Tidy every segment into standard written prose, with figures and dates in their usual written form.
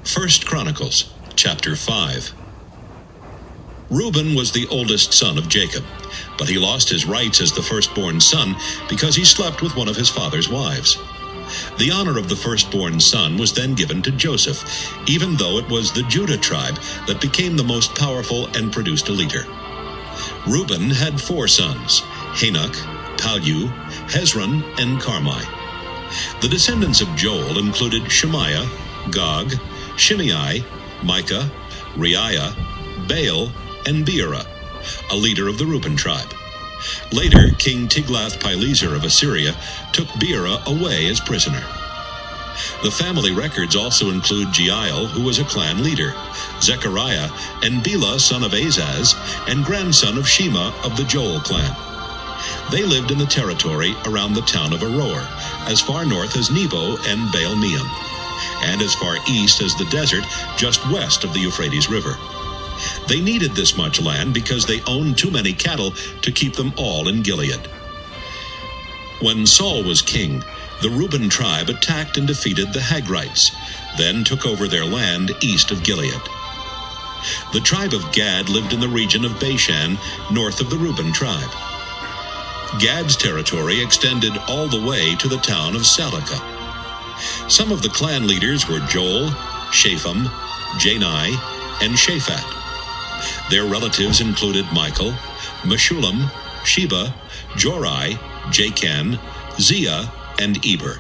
First Chronicles, chapter 5. Reuben was the oldest son of Jacob, but he lost his rights as the firstborn son because he slept with one of his father's wives. The honor of the firstborn son was then given to Joseph, even though it was the Judah tribe that became the most powerful and produced a leader. Reuben had 4 sons, Hanok, Palu, Hezron, and Carmi. The descendants of Joel included Shemaiah, Gog, Shimei, Micah, Reiah, Baal, and Beerah, a leader of the Reuben tribe. Later, King Tiglath-Pileser of Assyria took Beerah away as prisoner. The family records also include Jeiel, who was a clan leader, Zechariah, and Bela, son of Azaz, and grandson of Shema of the Joel clan. They lived in the territory around the town of Aroer, as far north as Nebo and Baal-Meon, and as far east as the desert just west of the Euphrates River. They needed this much land because they owned too many cattle to keep them all in Gilead. When Saul was king, the Reuben tribe attacked and defeated the Hagrites, then took over their land east of Gilead. The tribe of Gad lived in the region of Bashan, north of the Reuben tribe. Gad's territory extended all the way to the town of Salakah. Some of the clan leaders were Joel, Shapham, Jani, and Shaphat. Their relatives included Michael, Meshulam, Sheba, Jorai, Jachan, Zia, and Eber.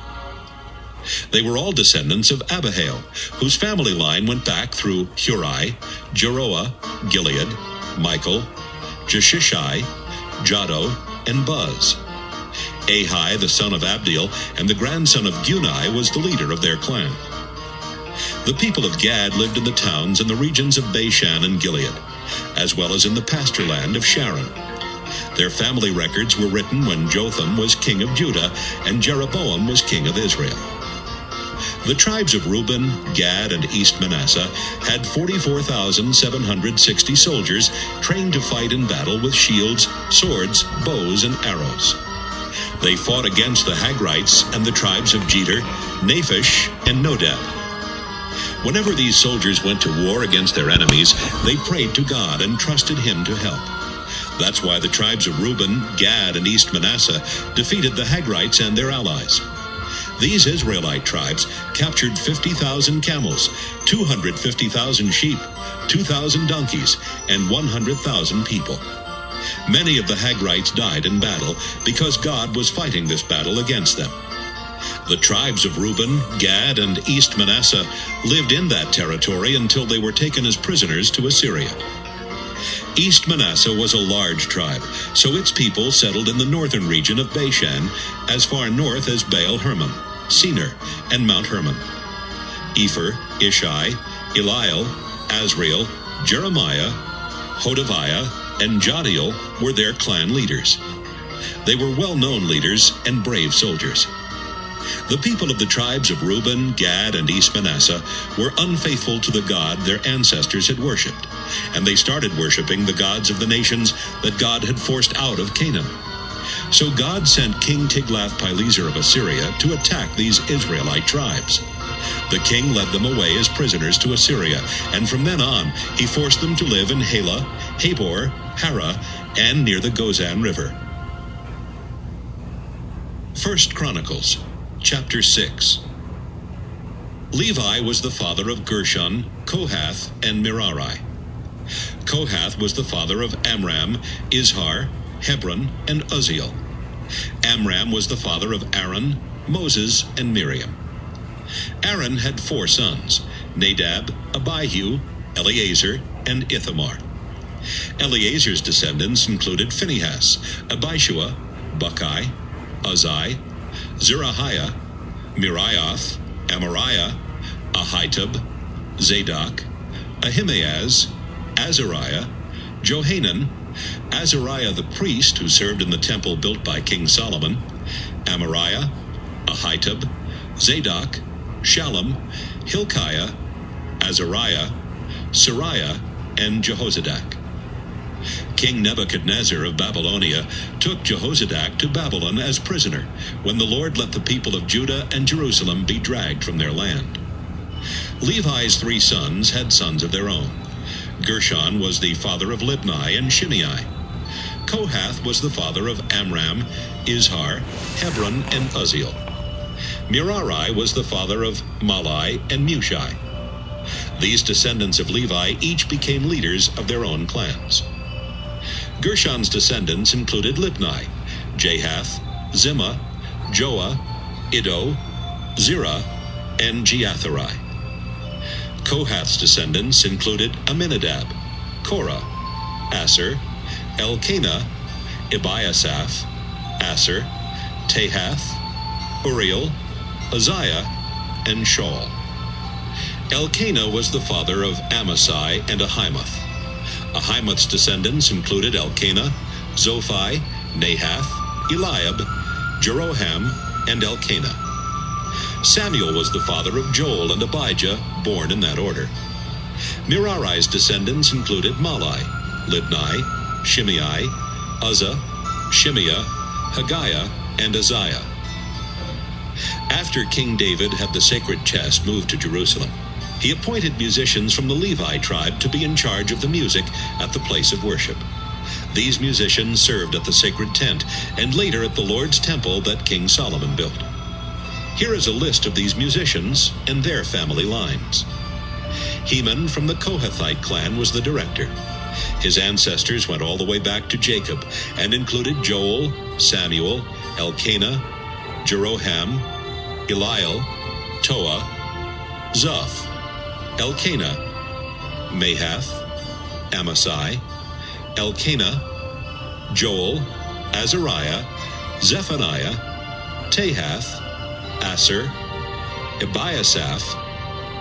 They were all descendants of Abihail, whose family line went back through Hurai, Jeroah, Gilead, Michael, Jeshishai, Jado, and Buz. Ahi, the son of Abdiel, and the grandson of Gunai, was the leader of their clan. The people of Gad lived in the towns and the regions of Bashan and Gilead, as well as in the pasture land of Sharon. Their family records were written when Jotham was king of Judah and Jeroboam was king of Israel. The tribes of Reuben, Gad, and East Manasseh had 44,760 soldiers trained to fight in battle with shields, swords, bows, and arrows. They fought against the Hagrites and the tribes of Jeter, Naphish, and Nodab. Whenever these soldiers went to war against their enemies, they prayed to God and trusted Him to help. That's why the tribes of Reuben, Gad, and East Manasseh defeated the Hagrites and their allies. These Israelite tribes captured 50,000 camels, 250,000 sheep, 2,000 donkeys, and 100,000 people. Many of the Hagrites died in battle because God was fighting this battle against them. The tribes of Reuben, Gad, and East Manasseh lived in that territory until they were taken as prisoners to Assyria. East Manasseh was a large tribe, so its people settled in the northern region of Bashan, as far north as Baal-Hermon, Senir, and Mount Hermon. Epher, Ishai, Eliel, Azriel, Jeremiah, Hodaviah, and Jadiel were their clan leaders. They were well-known leaders and brave soldiers. The people of the tribes of Reuben, Gad, and East Manasseh were unfaithful to the God their ancestors had worshipped, and they started worshiping the gods of the nations that God had forced out of Canaan. So God sent King Tiglath-Pileser of Assyria to attack these Israelite tribes. The king led them away as prisoners to Assyria, and from then on he forced them to live in Halah, Habor, Hara, and near the Gozan River. First Chronicles, chapter 6. Levi was the father of Gershon, Kohath, and Merari. Kohath was the father of Amram, Izhar, Hebron, and Uzziel. Amram was the father of Aaron, Moses, and Miriam. Aaron had 4 sons, Nadab, Abihu, Eleazar, and Ithamar. Eleazar's descendants included Phinehas, Abishua, Bukai, Uzzi, Zerahiah, Miraioth, Amariah, Ahitub, Zadok, Ahimaaz, Azariah, Johanan, Azariah the priest who served in the temple built by King Solomon, Amariah, Ahitub, Zadok, Shallum, Hilkiah, Azariah, Sariah, and Jehozadak. King Nebuchadnezzar of Babylonia took Jehozadak to Babylon as prisoner when the Lord let the people of Judah and Jerusalem be dragged from their land. Levi's 3 sons had sons of their own. Gershon was the father of Libni and Shimei. Kohath was the father of Amram, Izhar, Hebron, and Uzziel. Merari was the father of Malai and Mushai. These descendants of Levi each became leaders of their own clans. Gershon's descendants included Libni, Jahath, Zimmah, Joah, Iddo, Zerah, and Jeatherai. Kohath's descendants included Aminadab, Korah, Asher, Elkanah, Ebiasaph, Asher, Tahath, Uriel, Uzziah, and Shaul. Elkanah was the father of Amasai and Ahimoth. Ahimoth's descendants included Elkanah, Zophai, Nahath, Eliab, Jeroham, and Elkanah. Samuel was the father of Joel and Abijah, born in that order. Merari's descendants included Malai, Libni, Shimei, Uzzah, Shimeah, Haggiah, and Uzziah. After King David had the sacred chest moved to Jerusalem, he appointed musicians from the Levi tribe to be in charge of the music at the place of worship. These musicians served at the sacred tent and later at the Lord's temple that King Solomon built. Here is a list of these musicians and their family lines. Heman from the Kohathite clan was the director. His ancestors went all the way back to Jacob and included Joel, Samuel, Elkanah, Jeroham, Eliel, Toah, Zoph, Elkanah, Mahath, Amasai, Elkanah, Joel, Azariah, Zephaniah, Tahath, Asher, Ebiasaph,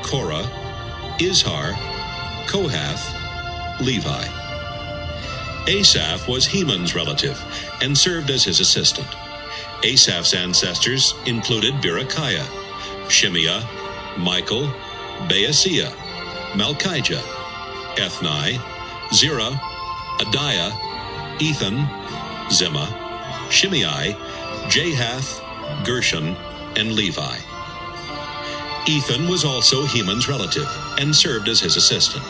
Korah, Izhar, Kohath, Levi. Asaph was Heman's relative and served as his assistant. Asaph's ancestors included Berechiah, Shimeah, Michael, Baaseiah, Malchijah, Ethni, Zerah, Adiah, Ethan, Zimmah, Shimei, Jahath, Gershon, and Levi. Ethan was also Heman's relative and served as his assistant.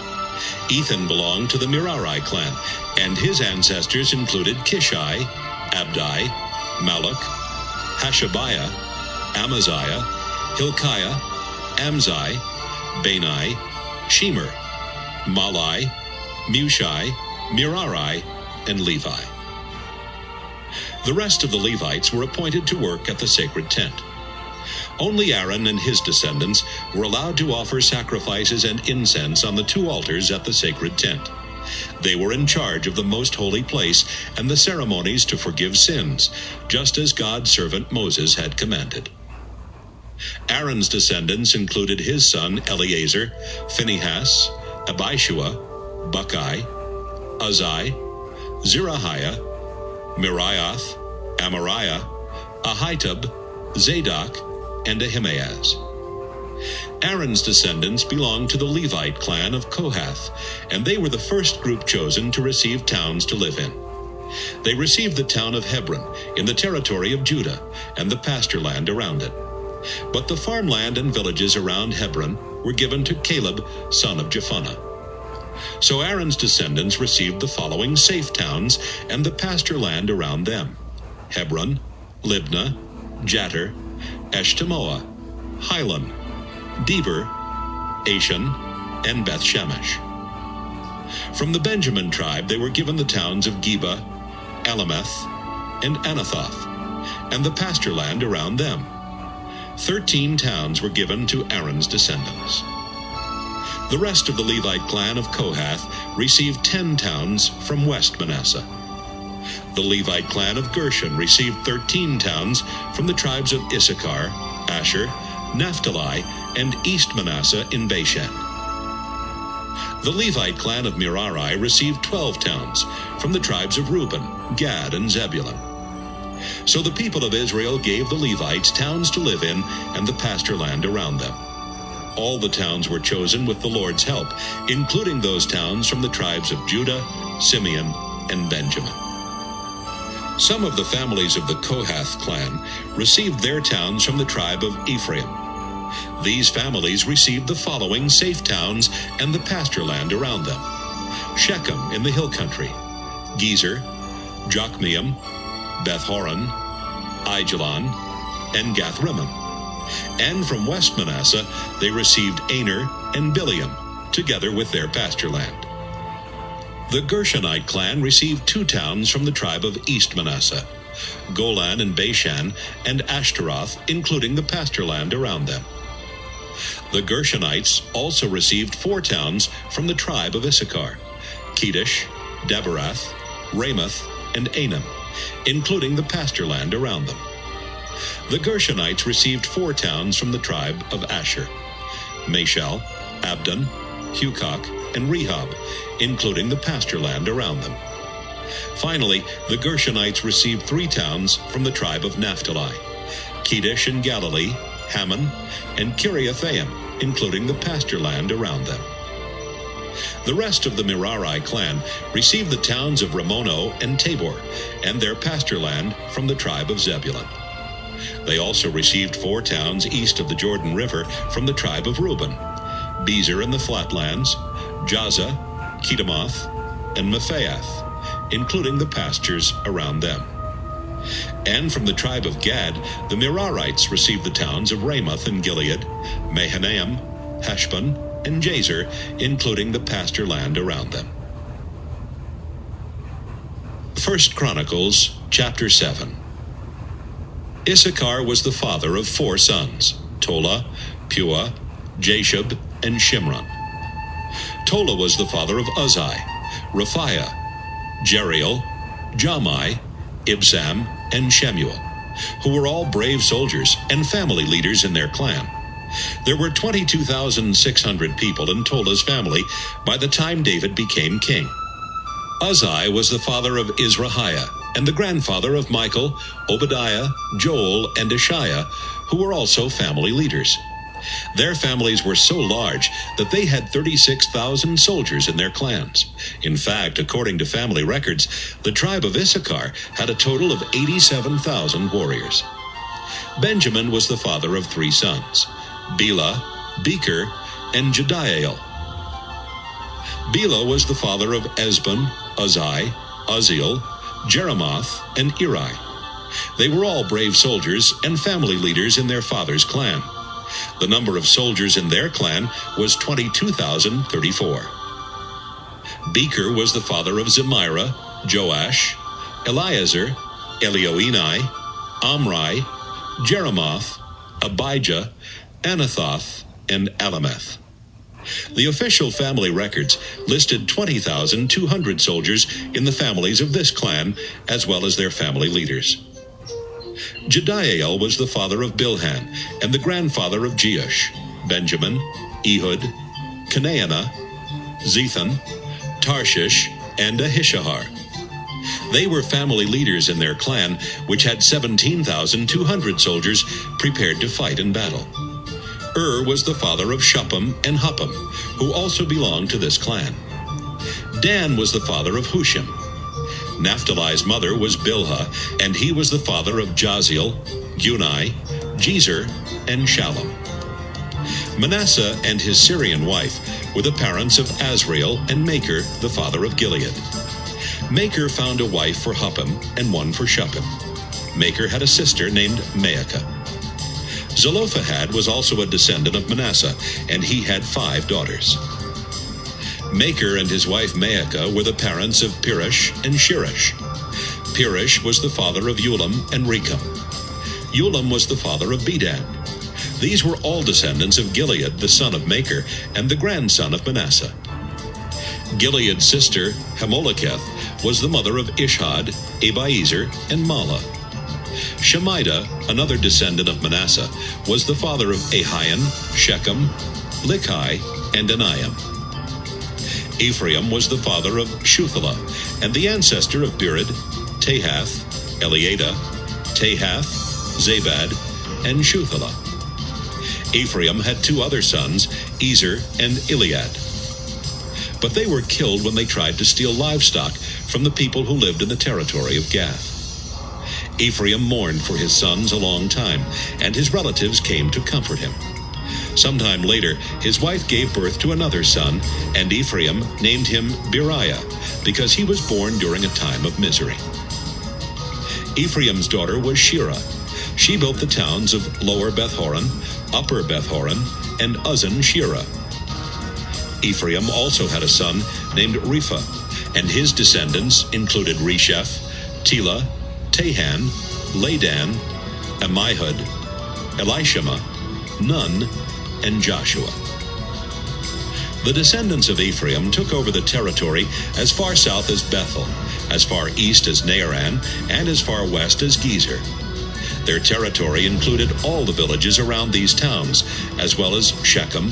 Ethan belonged to the Merari clan, and his ancestors included Kishai, Abdi, Malach, Hashabiah, Amaziah, Hilkiah, Amzi, Bani, Shemer, Malai, Mushai, Merari, and Levi. The rest of the Levites were appointed to work at the sacred tent. Only Aaron and his descendants were allowed to offer sacrifices and incense on the 2 altars at the sacred tent. They were in charge of the most holy place and the ceremonies to forgive sins, just as God's servant Moses had commanded. Aaron's descendants included his son Eleazar, Phinehas, Abishua, Buckai, Uzzi, Zerahiah, Meraioth, Amariah, Ahitub, Zadok, and Ahimaaz. Aaron's descendants belonged to the Levite clan of Kohath, and they were the first group chosen to receive towns to live in. They received the town of Hebron in the territory of Judah and the pasture land around it. But the farmland and villages around Hebron were given to Caleb, son of Jephunneh. So Aaron's descendants received the following safe towns and the pasture land around them: Hebron, Libnah, Jattir, Eshtemoa, Hilan, Deber, Ashan, and Beth Shemesh. From the Benjamin tribe they were given the towns of Geba, Alameth, and Anathoth, and the pasture land around them. 13 towns were given to Aaron's descendants. The rest of the Levite clan of Kohath received 10 towns from West Manasseh. The Levite clan of Gershon received 13 towns from the tribes of Issachar, Asher, Naphtali, and East Manasseh in Bashan. The Levite clan of Merari received 12 towns from the tribes of Reuben, Gad, and Zebulun. So the people of Israel gave the Levites towns to live in and the pasture land around them. All the towns were chosen with the Lord's help, including those towns from the tribes of Judah, Simeon, and Benjamin. Some of the families of the Kohath clan received their towns from the tribe of Ephraim. These families received the following safe towns and the pasture land around them: Shechem in the hill country, Gezer, Jokmeam, Beth-horon, Aijalon, and Gath-rimmon. And from West Manasseh they received Aner and Bileam, together with their pasture land. The Gershonite clan received 2 towns from the tribe of East Manasseh, Golan and Bashan, and Ashtaroth, including the pasture land around them. The Gershonites also received 4 towns from the tribe of Issachar, Kedesh, Daberath, Ramoth, and Anam, including the pasture land around them. The Gershonites received 4 towns from the tribe of Asher, Mashal, Abdon, Hukok, and Rehob, including the pasture land around them. Finally, the Gershonites received 3 towns from the tribe of Naphtali, Kedesh in Galilee, Hammon, and Kiriathaim, including the pasture land around them. The rest of the Merari clan received the towns of Ramono and Tabor, and their pasture land from the tribe of Zebulun. They also received 4 towns east of the Jordan River from the tribe of Reuben: Bezer in the flatlands, Jaza, Kedemoth, and Mephaath, including the pastures around them. And from the tribe of Gad, the Merarites received the towns of Ramoth in Gilead, Mahanaim, Heshbon, and Jazer, including the pasture land around them. 1 Chronicles chapter 7. Issachar was the father of 4 sons: Tola, Puah, Jashub, and Shimron. Tola was the father of Uzai, Raphiah, Jeriel, Jamai, Ibsam, and Shemuel, who were all brave soldiers and family leaders in their clan. There were 22,600 people in Tola's family by the time David became king. Uzai was the father of Izrahiah and the grandfather of Michael, Obadiah, Joel, and Ishiah, who were also family leaders. Their families were so large that they had 36,000 soldiers in their clans. In fact, according to family records, the tribe of Issachar had a total of 87,000 warriors. Benjamin was the father of 3 sons: Bela, Becher, and Jediael. Bela was the father of Esbon, Uzai, Uzziel, Jeremoth, and Eri. They were all brave soldiers and family leaders in their father's clan. The number of soldiers in their clan was 22,034. Becher was the father of Zemirah, Joash, Eleazar, Elioenai, Omri, Jeremoth, Abijah, Anathoth, and Alameth. The official family records listed 20,200 soldiers in the families of this clan, as well as their family leaders. Jediael was the father of Bilhan and the grandfather of Jeush, Benjamin, Ehud, Kenaanah, Zethan, Tarshish, and Ahishahar. They were family leaders in their clan, which had 17,200 soldiers prepared to fight in battle. Was the father of Shuppim and Huppim, who also belonged to this clan. Dan was the father of Hushim. Naphtali's mother was Bilhah, and he was the father of Jaziel, Gunai, Jezer, and Shallum. Manasseh and his Syrian wife were the parents of Azrael and Machir, the father of Gilead. Machir found a wife for Huppim and one for Shuppim. Machir had a sister named Maacah. Zelophehad was also a descendant of Manasseh, and he had 5 daughters. Machir and his wife Maacah were the parents of Pirish and Shirish. Pirish was the father of Ulam and Rechem. Ulam was the father of Bedan. These were all descendants of Gilead, the son of Machir, and the grandson of Manasseh. Gilead's sister, Hamoleketh, was the mother of Ishhad, Abiezer, and Mala. Shemida, another descendant of Manasseh, was the father of Ahian, Shechem, Likai, and Aniam. Ephraim was the father of Shuthelah, and the ancestor of Bered, Tahath, Eliada, Tahath, Zabad, and Shuthelah. Ephraim had 2 other sons, Ezer and Eliad. But they were killed when they tried to steal livestock from the people who lived in the territory of Gath. Ephraim mourned for his sons a long time, and his relatives came to comfort him. Sometime later, his wife gave birth to another son, and Ephraim named him Beriah, because he was born during a time of misery. Ephraim's daughter was Shirah. She built the towns of Lower Beth-horon, Upper Beth-horon, and Uzzen-Shirah. Ephraim also had a son named Rephah, and his descendants included Resheph, Telah, Tahan, Ladan, Ammihud, Elishama, Nun, and Joshua. The descendants of Ephraim took over the territory as far south as Bethel, as far east as Naaran, and as far west as Gezer. Their territory included all the villages around these towns, as well as Shechem,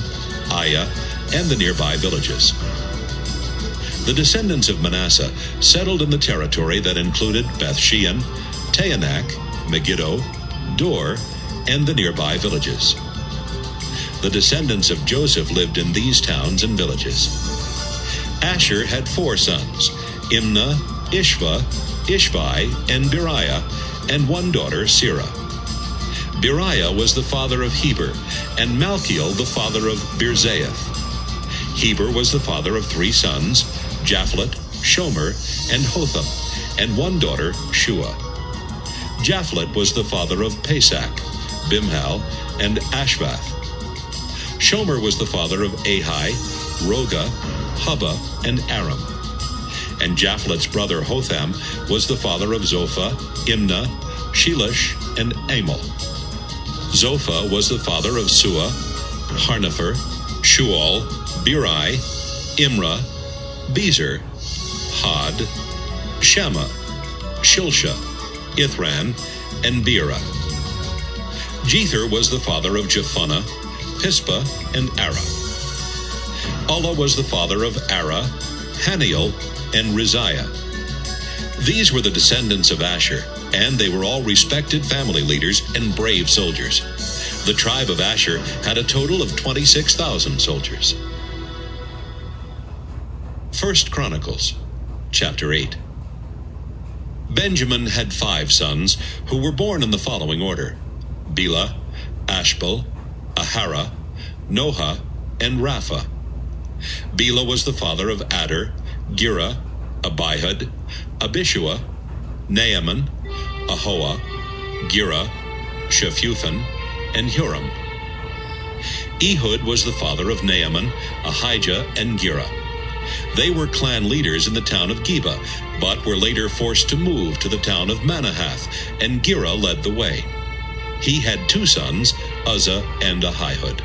Aiah, and the nearby villages. The descendants of Manasseh settled in the territory that included Beth-shean, Taanach, Megiddo, Dor, and the nearby villages. The descendants of Joseph lived in these towns and villages. Asher had 4 sons, Imnah, Ishvah, Ishvi, and Beriah, and 1 daughter, Sirah. Beriah was the father of Heber, and Malchiel the father of Birzaith. Heber was the father of 3 sons, Japhlet, Shomer, and Hotham, and 1 daughter, Shua. Japhlet was the father of Pesach, Bimhal, and Ashvath. Shomer was the father of Ahi, Roga, Hubba, and Aram. And Japhlet's brother Hotham was the father of Zophah, Imnah, Shelish, and Amal. Zophah was the father of Sua, Harnepher, Shual, Beri, Imrah, Bezer, Had, Shammah, Shilsha, Ithran, and Beerah. Jether was the father of Jephunneh, Pispa, and Ara. Allah was the father of Ara, Haniel, and Riziah. These were the descendants of Asher, and they were all respected family leaders and brave soldiers. The tribe of Asher had a total of 26,000 soldiers. 1 Chronicles, chapter 8. Benjamin had 5 sons, who were born in the following order: Bela, Ashbel, Ahara, Noha, and Rapha. Bela was the father of Adar, Gera, Abihud, Abishua, Naaman, Ahoah, Gera, Shephuthan, and Huram. Ehud was the father of Naaman, Ahijah, and Gera. They were clan leaders in the town of Geba, but were later forced to move to the town of Manahath, and Gera led the way. He had 2 sons, Uzzah and Ahihud.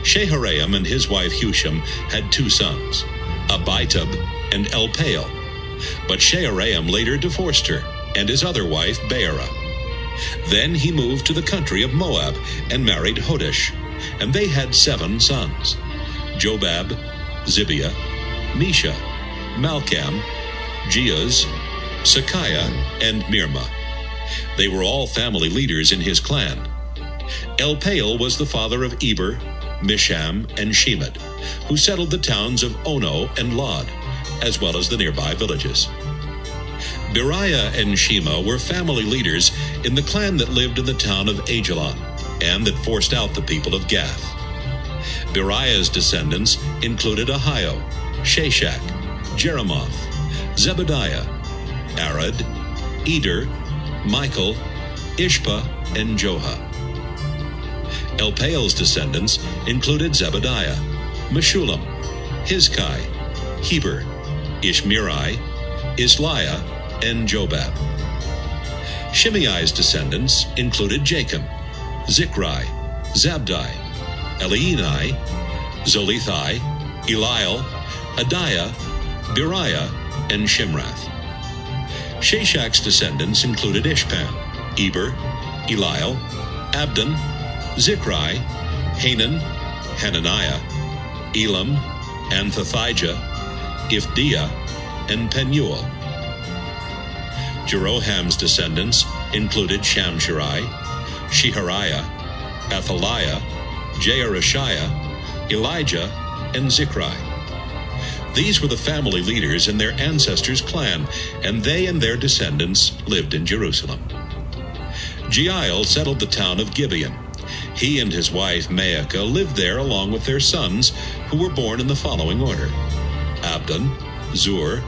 Shaharaim and his wife Husham had 2 sons, Abitub and Elpaal. But Shaharaim later divorced her, and his other wife Beerah. Then he moved to the country of Moab and married Hodesh, and they had 7 sons, Jobab, Zibiah, Mesha, Malcham, Jeuz, Sakiah, and Mirma. They were all family leaders in his clan. Elpaal was the father of Eber, Misham, and Shemed, who settled the towns of Ono and Lod, as well as the nearby villages. Beriah and Shema were family leaders in the clan that lived in the town of Ajalon, and that forced out the people of Gath. Beriah's descendants included Ahio, Shashak, Jeremoth, Zebediah, Arad, Eder, Michael, Ishpa, and Joha. Elpaal's descendants included Zebediah, Meshullam, Hizkai, Heber, Ishmerai, Isliah, and Jobab. Shimei's descendants included Jacob, Zichri, Zabdi, Elienai, Zolithai, Eliel, Adiah, Beriah, and Shimrath. Shashak's descendants included Ishpan, Eber, Eliel, Abdon, Zichri, Hanan, Hananiah, Elam, Anthothijah, Ifdiah, and Penuel. Jeroham's descendants included Shamsherai, Shehariah, Athaliah, Jehoshaphat, Elijah, and Zichri. These were the family leaders in their ancestors' clan, and they and their descendants lived in Jerusalem. Jeiel settled the town of Gibeon. He and his wife Maacah lived there along with their sons, who were born in the following order: Abdon, Zur,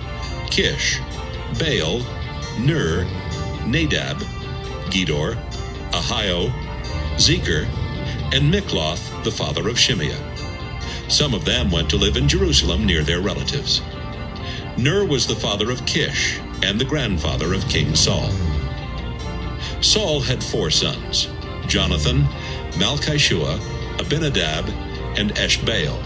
Kish, Baal, Ner, Nadab, Gedor, Ahio, Zeker, and Mikloth, the father of Shimeah. Some of them went to live in Jerusalem near their relatives. Ner was the father of Kish and the grandfather of King Saul. Saul had 4 sons: Jonathan, Malchishua, Abinadab, and Eshbaal.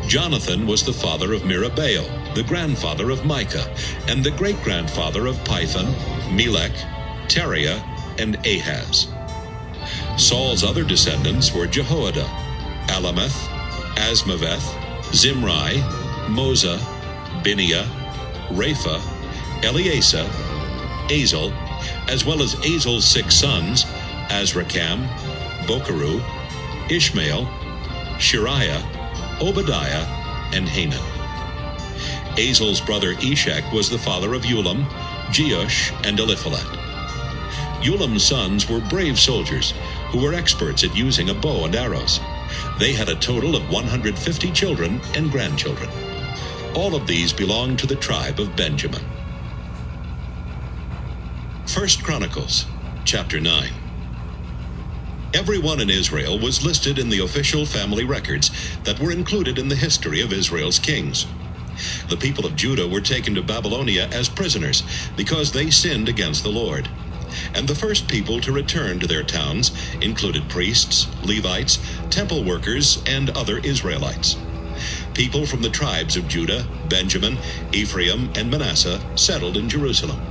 Jonathan was the father of Mirabaal, the grandfather of Micah, and the great-grandfather of Pithon, Melech, Teriah, and Ahaz. Saul's other descendants were Jehoiada, Alameth, Asmaveth, Zimri, Moza, Biniah, Rapha, Eleasa, Azel, as well as Azel's 6 sons, Azrikam, Bokeru, Ishmael, Shariah, Obadiah, and Hanan. Azel's brother Eshek was the father of Ulam, Jeush, and Eliphalet. Ulam's sons were brave soldiers who were experts at using a bow and arrows. They had a total of 150 children and grandchildren. All of these belonged to the tribe of Benjamin. 1 Chronicles, chapter 9. Everyone in Israel was listed in the official family records that were included in the history of Israel's kings. The people of Judah were taken to Babylonia as prisoners because they sinned against the Lord. And the first people to return to their towns included priests, Levites, temple workers, and other Israelites. People from the tribes of Judah, Benjamin, Ephraim, and Manasseh settled in Jerusalem.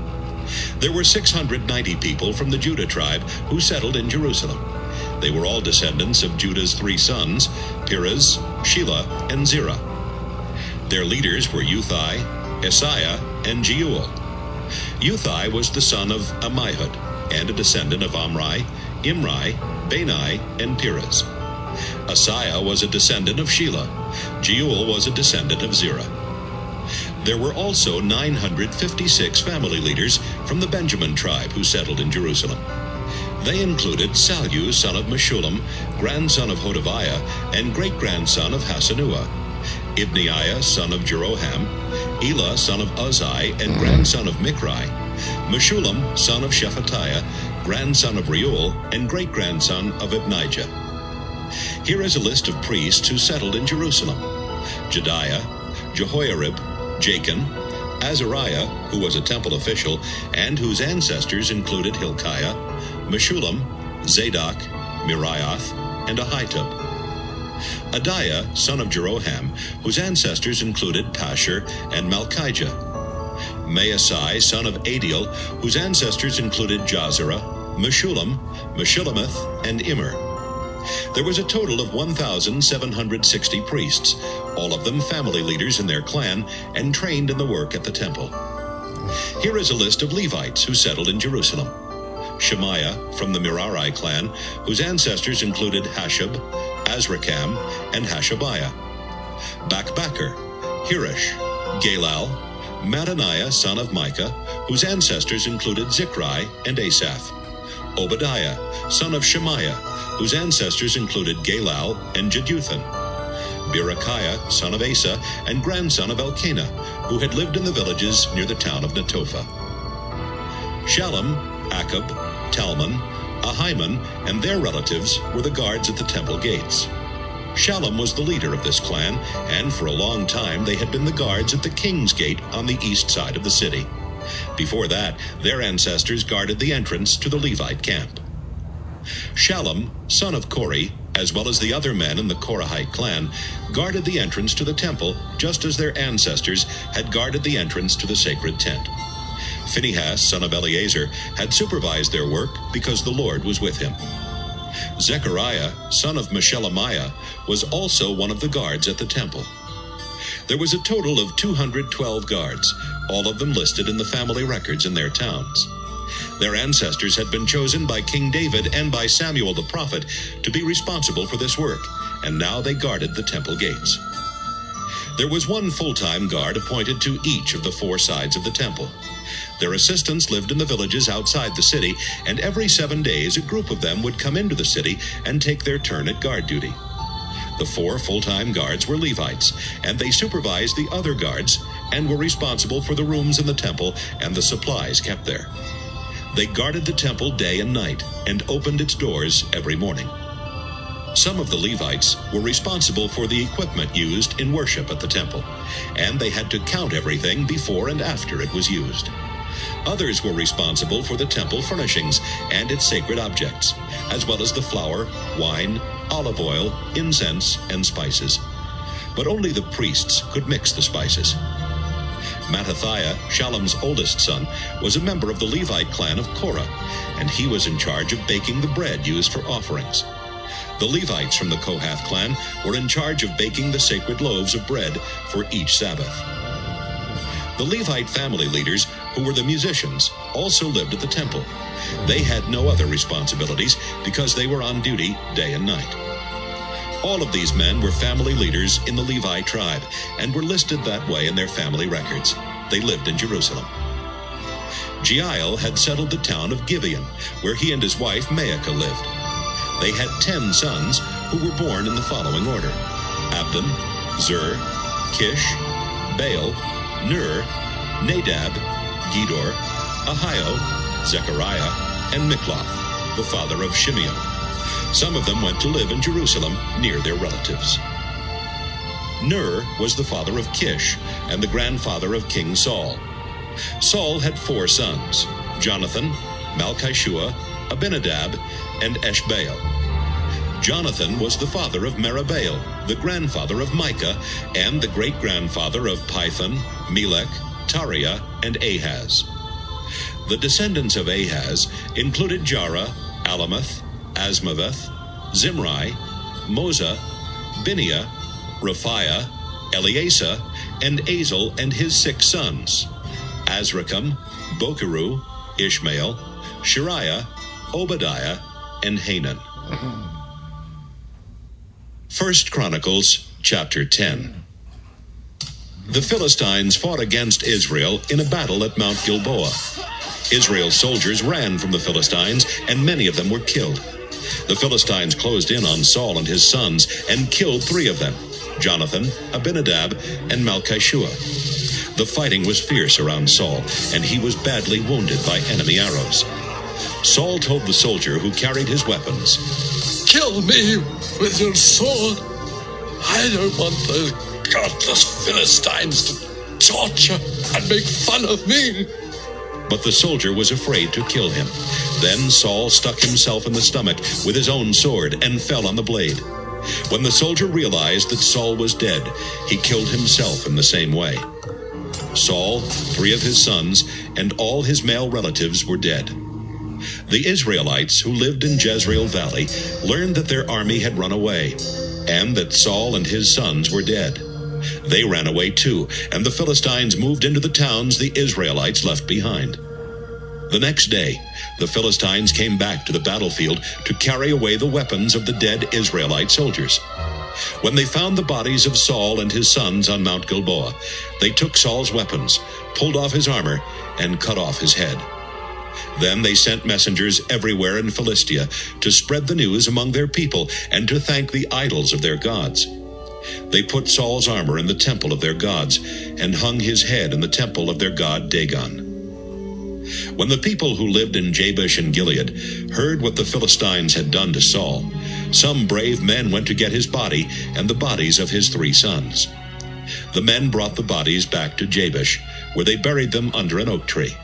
There were 690 people from the Judah tribe who settled in Jerusalem. They were all descendants of Judah's 3 sons, Perez, Shelah, and Zerah. Their leaders were Uthai, Isaiah, and Jeuel. Uthai was the son of Ammihud, and a descendant of Omri, Imri, Bani, and Perez. Isaiah was a descendant of Shelah. Jeuel was a descendant of Zerah. There were also 956 family leaders from the Benjamin tribe who settled in Jerusalem. They included Sallu, son of Meshullam, grandson of Hodaviah, and great-grandson of Hasenuah, Ibneiah, son of Jeroham, Elah, son of Uzai, and grandson of Mikri, Meshullam, son of Shephatiah, grandson of Reuel, and great-grandson of Ibnijah. Here is a list of priests who settled in Jerusalem: Jediah, Jehoiarib, Jachin, Azariah, who was a temple official and whose ancestors included Hilkiah, Meshullam, Zadok, Miriath, and Ahitub. Adiah, son of Jeroham, whose ancestors included Pashur and Malchijah. Maasai, son of Adiel, whose ancestors included Jazerah, Meshullam, Meshillemeth, and Immer. There was a total of 1,760 priests, all of them family leaders in their clan and trained in the work at the temple. Here is a list of Levites who settled in Jerusalem: Shemaiah from the Merari clan, whose ancestors included Hashab, Azrikam, and Hashabiah. Bakbakkar, Hirish, Galal, Mattaniah son of Micah, whose ancestors included Zichri and Asaph. Obadiah, son of Shemaiah, whose ancestors included Galal and Jeduthun. Berechiah, son of Asa, and grandson of Elkanah, who had lived in the villages near the town of Netophah. Shallum, Akab, Talmon, Ahiman, and their relatives were the guards at the temple gates. Shallum was the leader of this clan, and for a long time they had been the guards at the king's gate on the east side of the city. Before that, their ancestors guarded the entrance to the Levite camp. Shallum, son of Kori, as well as the other men in the Korahite clan, guarded the entrance to the temple just as their ancestors had guarded the entrance to the sacred tent. Phinehas, son of Eleazar, had supervised their work because the Lord was with him. Zechariah, son of Meshelemiah, was also one of the guards at the temple. There was a total of 212 guards, all of them listed in the family records in their towns. Their ancestors had been chosen by King David and by Samuel the prophet to be responsible for this work, and now they guarded the temple gates. There was one full-time guard appointed to each of the 4 sides of the temple. Their assistants lived in the villages outside the city, and every 7 days a group of them would come into the city and take their turn at guard duty. The 4 full-time guards were Levites, and they supervised the other guards and were responsible for the rooms in the temple and the supplies kept there. They guarded the temple day and night and opened its doors every morning. Some of the Levites were responsible for the equipment used in worship at the temple, and they had to count everything before and after it was used. Others were responsible for the temple furnishings and its sacred objects, as well as the flour, wine, olive oil, incense, and spices. But only the priests could mix the spices. Mattathiah, Shallum's oldest son, was a member of the Levite clan of Korah, and he was in charge of baking the bread used for offerings. The Levites from the Kohath clan were in charge of baking the sacred loaves of bread for each Sabbath. The Levite family leaders, who were the musicians, also lived at the temple. They had no other responsibilities because they were on duty day and night. All of these men were family leaders in the Levi tribe and were listed that way in their family records. They lived in Jerusalem. Jeiel had settled the town of Gibeon, where he and his wife Maacah lived. They had 10 sons who were born in the following order: Abdon, Zur, Kish, Baal, Ner, Nadab, Gedor, Ahio, Zechariah, and Mikloth, the father of Shimeon. Some of them went to live in Jerusalem near their relatives. Ner was the father of Kish and the grandfather of King Saul. Saul had 4 sons: Jonathan, Malchishua, Abinadab, and Eshbaal. Jonathan was the father of Merabaal, the grandfather of Micah, and the great-grandfather of Pithon, Melech, Tariah, and Ahaz. The descendants of Ahaz included Jarah, Alamoth, Asmaveth, Zimri, Moza, Biniah, Raphiah, Eleasa, and Azel and his 6 sons: Azrikam, Bokeru, Ishmael, Shariah, Obadiah, and Hanan. 1 Chronicles chapter 10. The Philistines fought against Israel in a battle at Mount Gilboa. Israel's soldiers ran from the Philistines, and many of them were killed. The Philistines closed in on Saul and his sons and killed 3 of them: Jonathan, Abinadab, and Malchishua. The fighting was fierce around Saul, and he was badly wounded by enemy arrows. Saul told the soldier who carried his weapons, "Kill me with your sword. I don't want those godless Philistines to torture and make fun of me." But the soldier was afraid to kill him. Then Saul stuck himself in the stomach with his own sword and fell on the blade. When the soldier realized that Saul was dead, he killed himself in the same way. Saul, 3 of his sons, and all his male relatives were dead. The Israelites who lived in Jezreel Valley learned that their army had run away, and that Saul and his sons were dead. They ran away too, and the Philistines moved into the towns the Israelites left behind. The next day, the Philistines came back to the battlefield to carry away the weapons of the dead Israelite soldiers. When they found the bodies of Saul and his sons on Mount Gilboa, they took Saul's weapons, pulled off his armor, and cut off his head. Then they sent messengers everywhere in Philistia to spread the news among their people and to thank the idols of their gods. They put Saul's armor in the temple of their gods and hung his head in the temple of their god Dagon. When the people who lived in Jabesh and Gilead heard what the Philistines had done to Saul, some brave men went to get his body and the bodies of his 3 sons. The men brought the bodies back to Jabesh, where they buried them under an oak tree.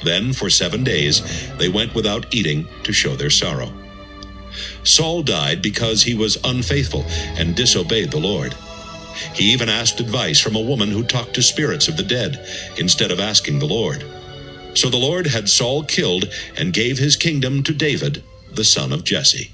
Then, for 7 days, they went without eating to show their sorrow. Saul died because he was unfaithful and disobeyed the Lord. He even asked advice from a woman who talked to spirits of the dead, instead of asking the Lord. So the Lord had Saul killed and gave his kingdom to David, the son of Jesse.